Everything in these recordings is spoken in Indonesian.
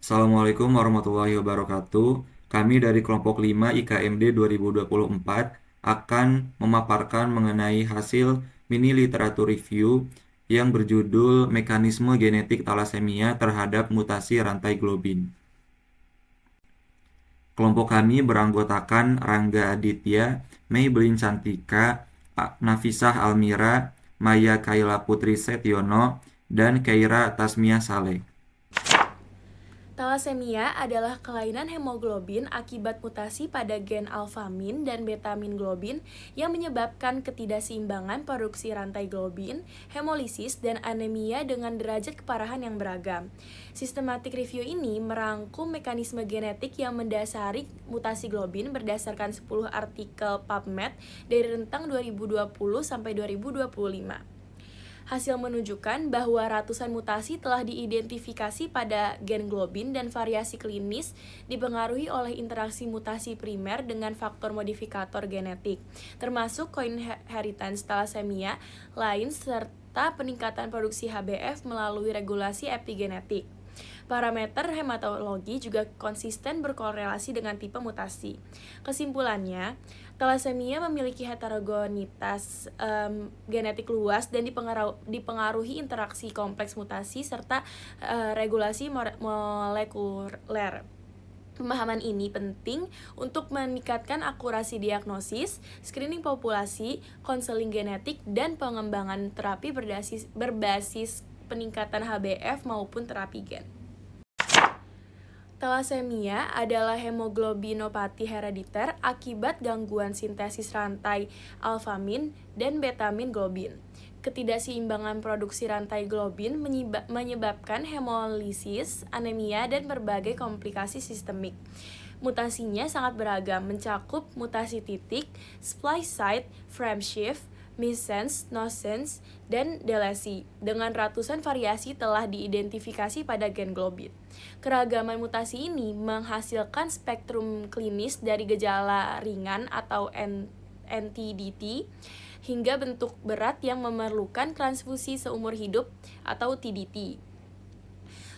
Assalamualaikum warahmatullahi wabarakatuh. Kami dari kelompok 5 IKMD 2024 akan memaparkan mengenai hasil mini literatur review yang berjudul Mekanisme Genetik Thalassemia terhadap Mutasi Rantai Globin. Kelompok kami beranggotakan Rangga Aditya, Mei Belin Cantika, Nafisah Almira, Maya Kaila Putri Setiono, dan Keira Tasmia Saleh. Thalassemia adalah kelainan hemoglobin akibat mutasi pada gen alfamin dan betamin globin yang menyebabkan ketidakseimbangan produksi rantai globin, hemolisis, dan anemia dengan derajat keparahan yang beragam. Sistematik review ini merangkum mekanisme genetik yang mendasari mutasi globin berdasarkan 10 artikel PubMed dari rentang 2020 sampai 2025. Hasil menunjukkan bahwa ratusan mutasi telah diidentifikasi pada gen globin dan variasi klinis dipengaruhi oleh interaksi mutasi primer dengan faktor modifikator genetik, termasuk coinheritance thalassemia lain serta peningkatan produksi HbF melalui regulasi epigenetik. Parameter hematologi juga konsisten berkorelasi dengan tipe mutasi. Kesimpulannya, thalassemia memiliki heterogenitas genetik luas dan dipengaruhi interaksi kompleks mutasi serta regulasi molekuler. Pemahaman ini penting untuk meningkatkan akurasi diagnosis, screening populasi, konseling genetik, dan pengembangan terapi berbasis peningkatan HbF maupun terapi gen. Thalassemia adalah hemoglobinopati herediter akibat gangguan sintesis rantai alfamin dan betamin globin. Ketidakseimbangan produksi rantai globin menyebabkan hemolisis, anemia, dan berbagai komplikasi sistemik. Mutasinya sangat beragam, mencakup mutasi titik, splice site, frameshift, missense, nonsense, dan delesi. Dengan ratusan variasi telah diidentifikasi pada gen globin. Keragaman mutasi ini menghasilkan spektrum klinis dari gejala ringan atau NTDT hingga bentuk berat yang memerlukan transfusi seumur hidup atau TDT.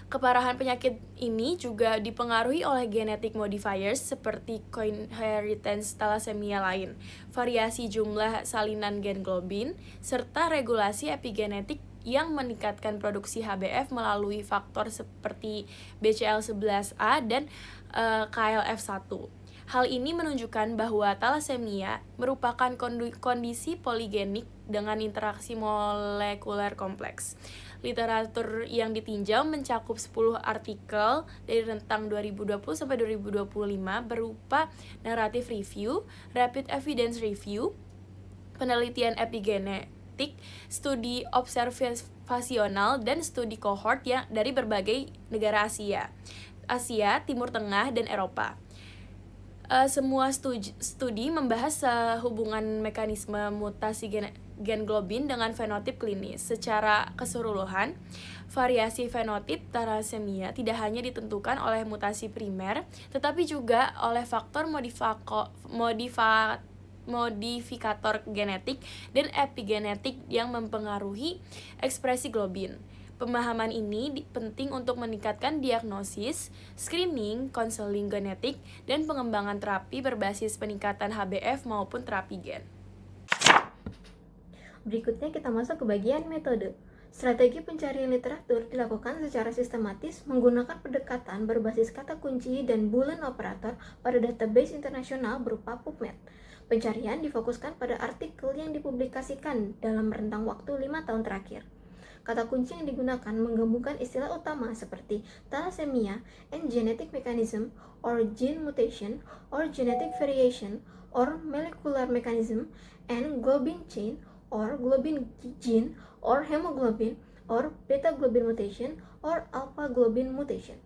Keparahan penyakit ini juga dipengaruhi oleh genetic modifiers seperti coinheritance thalassemia lain, variasi jumlah salinan gen globin, serta regulasi epigenetik yang meningkatkan produksi HbF melalui faktor seperti BCL11A dan KLF1. Hal ini menunjukkan bahwa thalassemia merupakan kondisi poligenik dengan interaksi molekuler kompleks. Literatur yang ditinjau mencakup 10 artikel dari rentang 2020 sampai 2025 berupa narrative review, rapid evidence review, penelitian epigenetik, studi observasional, dan studi cohort yang dari berbagai negara Asia, Timur Tengah, dan Eropa. Semua studi membahas hubungan mekanisme mutasi gen globin dengan fenotip klinis. Secara keseluruhan, variasi fenotip thalassemia tidak hanya ditentukan oleh mutasi primer, tetapi juga oleh faktor modifikator genetik dan epigenetik yang mempengaruhi ekspresi globin. Pemahaman ini penting untuk meningkatkan diagnosis, screening, konseling genetik, dan pengembangan terapi berbasis peningkatan HbF maupun terapi gen. Berikutnya kita masuk ke bagian metode. Strategi pencarian literatur dilakukan secara sistematis menggunakan pendekatan berbasis kata kunci dan Boolean operator pada database internasional berupa PubMed. Pencarian difokuskan pada artikel yang dipublikasikan dalam rentang waktu 5 tahun terakhir. Kata kunci yang digunakan menggabungkan istilah utama seperti thalassemia and genetic mechanism or gene mutation or genetic variation or molecular mechanism and globin chain or globin gene or hemoglobin or beta globin mutation or alpha globin mutation.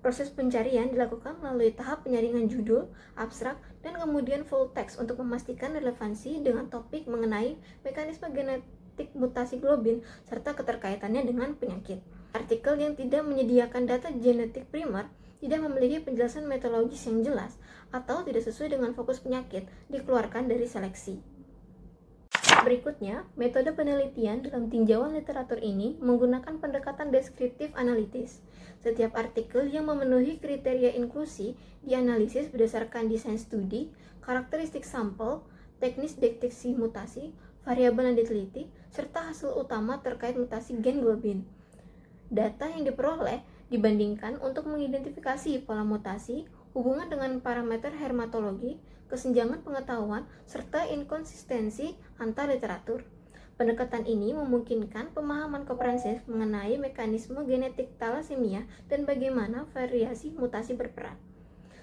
Proses pencarian dilakukan melalui tahap penyaringan judul, abstrak, dan kemudian full text untuk memastikan relevansi dengan topik mengenai mekanisme genetik mutasi globin serta keterkaitannya dengan penyakit. Artikel yang tidak menyediakan data genetik primer tidak memiliki penjelasan metodologis yang jelas atau tidak sesuai dengan fokus penyakit dikeluarkan dari seleksi. Berikutnya, metode penelitian dalam tinjauan literatur ini menggunakan pendekatan deskriptif analitis. Setiap artikel yang memenuhi kriteria inklusi dianalisis berdasarkan desain studi, karakteristik sampel, teknis deteksi mutasi, variabel yang diteliti, serta hasil utama terkait mutasi gen globin. Data yang diperoleh dibandingkan untuk mengidentifikasi pola mutasi, hubungan dengan parameter hermatologi, kesenjangan pengetahuan, serta inkonsistensi antar literatur. Pendekatan ini memungkinkan pemahaman komprehensif mengenai mekanisme genetik talasemia dan bagaimana variasi mutasi berperan.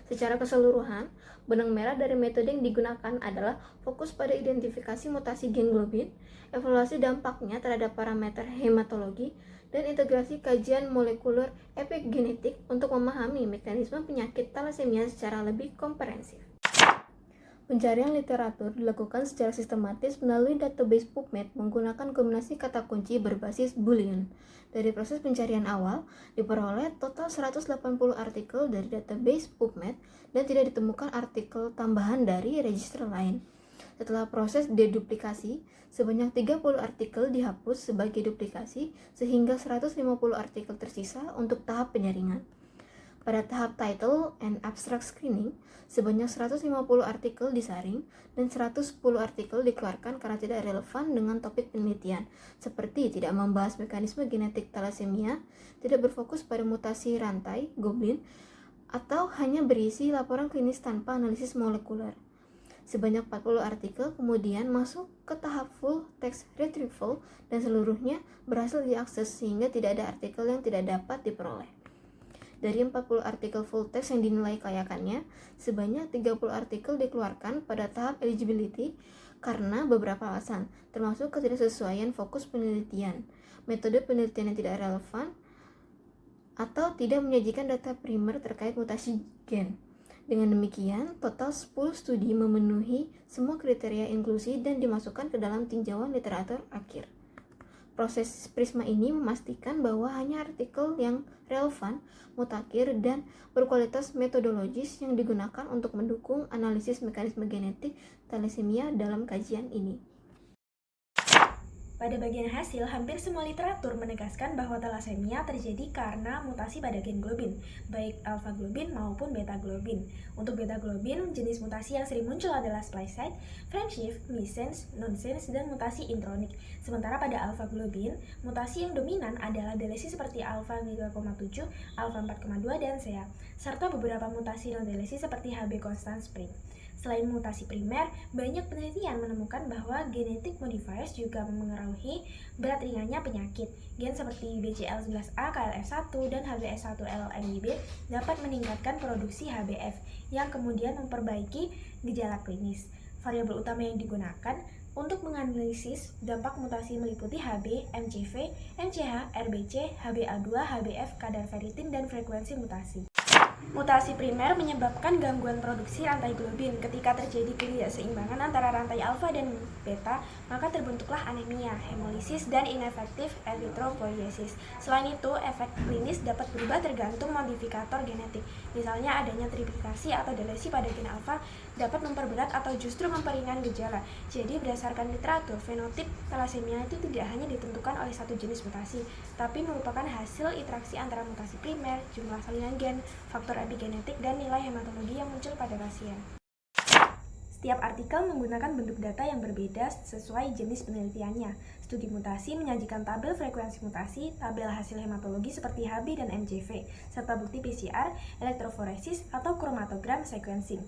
Secara keseluruhan, benang merah dari metode yang digunakan adalah fokus pada identifikasi mutasi gen globin, evaluasi dampaknya terhadap parameter hematologi, dan integrasi kajian molekuler epigenetik untuk memahami mekanisme penyakit talasemia secara lebih komprehensif. Pencarian literatur dilakukan secara sistematis melalui database PubMed menggunakan kombinasi kata kunci berbasis Boolean. Dari proses pencarian awal, diperoleh total 180 artikel dari database PubMed dan tidak ditemukan artikel tambahan dari register lain. Setelah proses deduplikasi, sebanyak 30 artikel dihapus sebagai duplikasi sehingga 150 artikel tersisa untuk tahap penyaringan. Pada tahap title and abstract screening, sebanyak 150 artikel disaring dan 110 artikel dikeluarkan karena tidak relevan dengan topik penelitian, seperti tidak membahas mekanisme genetik talasemia, tidak berfokus pada mutasi rantai globin, atau hanya berisi laporan klinis tanpa analisis molekuler. Sebanyak 40 artikel kemudian masuk ke tahap full text retrieval dan seluruhnya berhasil diakses sehingga tidak ada artikel yang tidak dapat diperoleh. Dari 40 artikel full text yang dinilai kelayakannya, sebanyak 30 artikel dikeluarkan pada tahap eligibility karena beberapa alasan, termasuk ketidaksesuaian fokus penelitian, metode penelitian yang tidak relevan, atau tidak menyajikan data primer terkait mutasi gen. Dengan demikian, total 10 studi memenuhi semua kriteria inklusi dan dimasukkan ke dalam tinjauan literatur akhir. Proses Prisma ini memastikan bahwa hanya artikel yang relevan, mutakhir, dan berkualitas metodologis yang digunakan untuk mendukung analisis mekanisme genetik talasemia dalam kajian ini. Pada bagian hasil, hampir semua literatur menegaskan bahwa talasemia terjadi karena mutasi pada gen globin, baik alfa globin maupun beta globin. Untuk beta globin, jenis mutasi yang sering muncul adalah splice site, friendship, missense, nonsense, dan mutasi intronic. Sementara pada alfa globin, mutasi yang dominan adalah delesi seperti alfa 3,7, alfa 4,2, dan CA, serta beberapa mutasi non-delesi seperti HB constant spring. Selain mutasi primer, banyak penelitian menemukan bahwa genetic modifiers juga memengaruhi berat ringannya penyakit. Gen seperti BCL11A, KLF1, dan HBS1LNIB dapat meningkatkan produksi HbF yang kemudian memperbaiki gejala klinis. Variabel utama yang digunakan untuk menganalisis dampak mutasi meliputi Hb, MCV, MCH, RBC, HbA2, HbF, kadar ferritin, dan frekuensi mutasi. Mutasi primer menyebabkan gangguan produksi rantai globin. Ketika terjadi ketidakseimbangan antara rantai alfa dan beta, maka terbentuklah anemia, hemolisis, dan inefektif erythropoiesis. Selain itu, efek klinis dapat berubah tergantung modifikator genetik. Misalnya adanya triplikasi atau delesi pada gen alfa dapat memperberat atau justru memperingan gejala. Jadi berdasarkan literatur, fenotip talasemia itu tidak hanya ditentukan oleh satu jenis mutasi, tapi merupakan hasil interaksi antara mutasi primer, jumlah salinan gen, faktor epigenetik, dan nilai hematologi yang muncul pada pasien. Setiap artikel menggunakan bentuk data yang berbeda sesuai jenis penelitiannya. Studi mutasi menyajikan tabel frekuensi mutasi, tabel hasil hematologi seperti Hb dan MCV, serta bukti PCR, elektroforesis, atau kromatogram sequencing.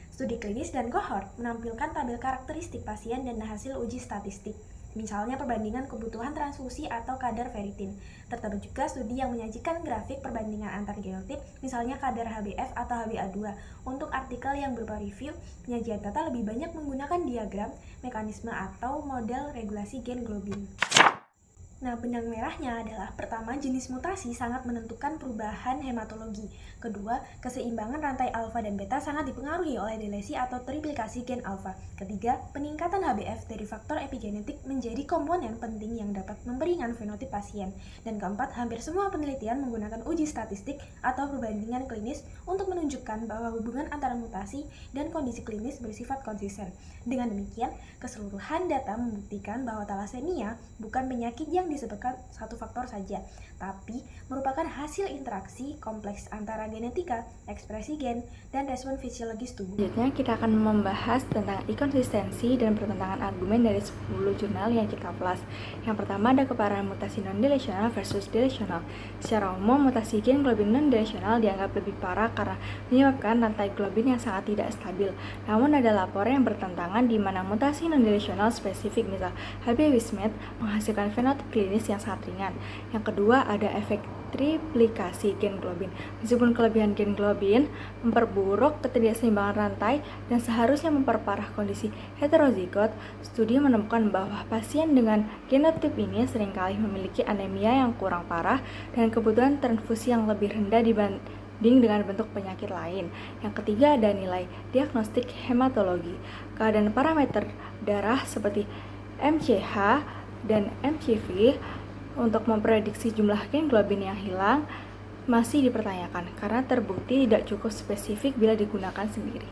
Studi klinis dan kohort menampilkan tabel karakteristik pasien dan hasil uji statistik, misalnya perbandingan kebutuhan transfusi atau kadar ferritin. Terdapat juga studi yang menyajikan grafik perbandingan antar genotip, misalnya kadar HbF atau HbA2. Untuk artikel yang berupa review, penyajian data lebih banyak menggunakan diagram, mekanisme, atau model regulasi gen globin. Nah, benang merahnya adalah pertama, jenis mutasi sangat menentukan perubahan hematologi. Kedua, keseimbangan rantai alfa dan beta sangat dipengaruhi oleh delesi atau triplikasi gen alfa. Ketiga, peningkatan HbF dari faktor epigenetik menjadi komponen penting yang dapat memperingan fenotip pasien. Dan keempat, hampir semua penelitian menggunakan uji statistik atau perbandingan klinis untuk menunjukkan bahwa hubungan antara mutasi dan kondisi klinis bersifat konsisten. Dengan demikian, keseluruhan data membuktikan bahwa talasemia bukan penyakit yang disebabkan satu faktor saja, tapi merupakan hasil interaksi kompleks antara genetika, ekspresi gen, dan respon fisiologis tubuh. Selanjutnya kita akan membahas tentang inkonsistensi dan pertentangan argumen dari 10 jurnal yang kita ulas. Yang pertama ada keparahan mutasi non-deletional versus deletional. Secara umum, mutasi gen globin non-deletional dianggap lebih parah karena menyebabkan rantai globin yang sangat tidak stabil. Namun ada laporan yang bertentangan di mana mutasi non-deletional spesifik misal HB-Wismet menghasilkan fenotip klinis yang sangat ringan. Yang kedua ada efek triplikasi gen globin. Meskipun kelebihan gen globin memperburuk ketidakseimbangan rantai dan seharusnya memperparah kondisi heterozigot, studi menemukan bahwa pasien dengan genotip ini seringkali memiliki anemia yang kurang parah dan kebutuhan transfusi yang lebih rendah dibanding dengan bentuk penyakit lain. Yang ketiga ada nilai diagnostik hematologi. Keadaan parameter darah seperti MCH dan MCV untuk memprediksi jumlah gen globin yang hilang masih dipertanyakan karena terbukti tidak cukup spesifik bila digunakan sendiri.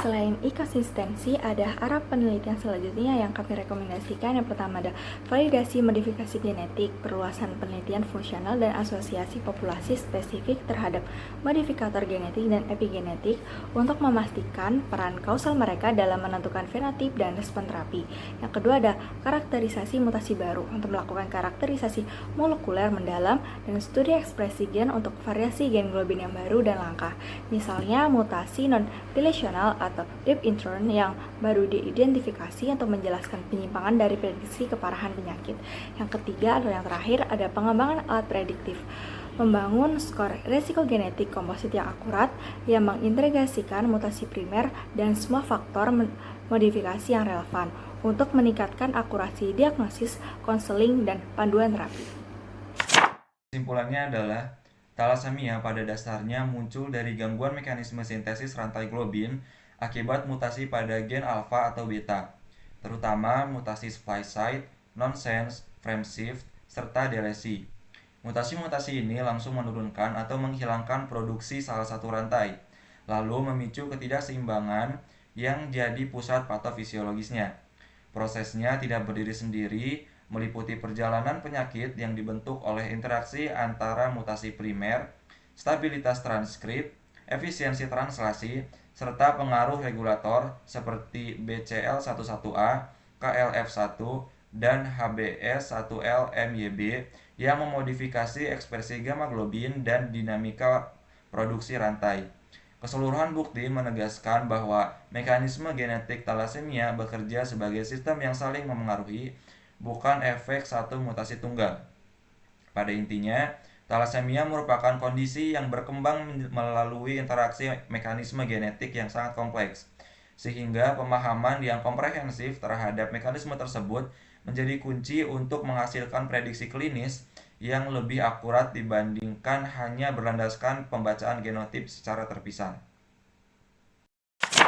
Selain inkonsistensi, ada arah penelitian selanjutnya yang kami rekomendasikan. Yang pertama ada validasi modifikasi genetik, perluasan penelitian fungsional dan asosiasi populasi spesifik terhadap modifikator genetik dan epigenetik untuk memastikan peran kausal mereka dalam menentukan fenotip dan respon terapi. Yang kedua ada karakterisasi mutasi baru untuk melakukan karakterisasi molekuler mendalam dan studi ekspresi gen untuk variasi gen globin yang baru dan langka. Misalnya mutasi non-deletional atau deep intern yang baru diidentifikasi untuk menjelaskan penyimpangan dari prediksi keparahan penyakit. Yang ketiga atau yang terakhir ada pengembangan alat prediktif, membangun skor resiko genetik komposit yang akurat yang mengintegrasikan mutasi primer dan semua faktor modifikasi yang relevan untuk meningkatkan akurasi diagnosis, konseling, dan panduan terapi. Kesimpulannya adalah talasemia pada dasarnya muncul dari gangguan mekanisme sintesis rantai globin akibat mutasi pada gen alfa atau beta, terutama mutasi splice site, nonsense, frame shift, serta delesi. Mutasi-mutasi ini langsung menurunkan atau menghilangkan produksi salah satu rantai, lalu memicu ketidakseimbangan yang jadi pusat patofisiologisnya. Prosesnya tidak berdiri sendiri, meliputi perjalanan penyakit yang dibentuk oleh interaksi antara mutasi primer, stabilitas transkrip, efisiensi translasi, serta pengaruh regulator seperti BCL11A, KLF1, dan HBS1L-MYB yang memodifikasi ekspresi gamma globin dan dinamika produksi rantai. Keseluruhan bukti menegaskan bahwa mekanisme genetik talasemia bekerja sebagai sistem yang saling memengaruhi, bukan efek satu mutasi tunggal. Pada intinya, talasemia merupakan kondisi yang berkembang melalui interaksi mekanisme genetik yang sangat kompleks, sehingga pemahaman yang komprehensif terhadap mekanisme tersebut menjadi kunci untuk menghasilkan prediksi klinis yang lebih akurat dibandingkan hanya berlandaskan pembacaan genotip secara terpisah.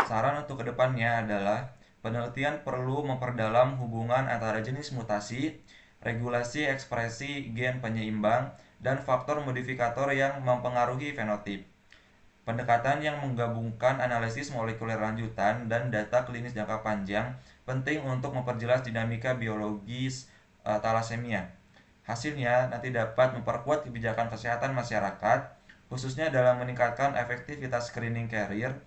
Saran untuk kedepannya adalah penelitian perlu memperdalam hubungan antara jenis mutasi, regulasi ekspresi gen penyeimbang, dan faktor modifikator yang mempengaruhi fenotip. Pendekatan yang menggabungkan analisis molekuler lanjutan dan data klinis jangka panjang penting untuk memperjelas dinamika biologis talasemia. Hasilnya nanti dapat memperkuat kebijakan kesehatan masyarakat, khususnya dalam meningkatkan efektivitas screening carrier,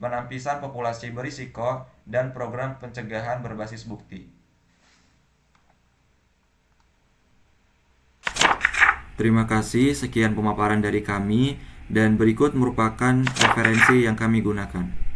penampisan populasi berisiko, dan program pencegahan berbasis bukti. Terima kasih, sekian pemaparan dari kami, dan berikut merupakan referensi yang kami gunakan.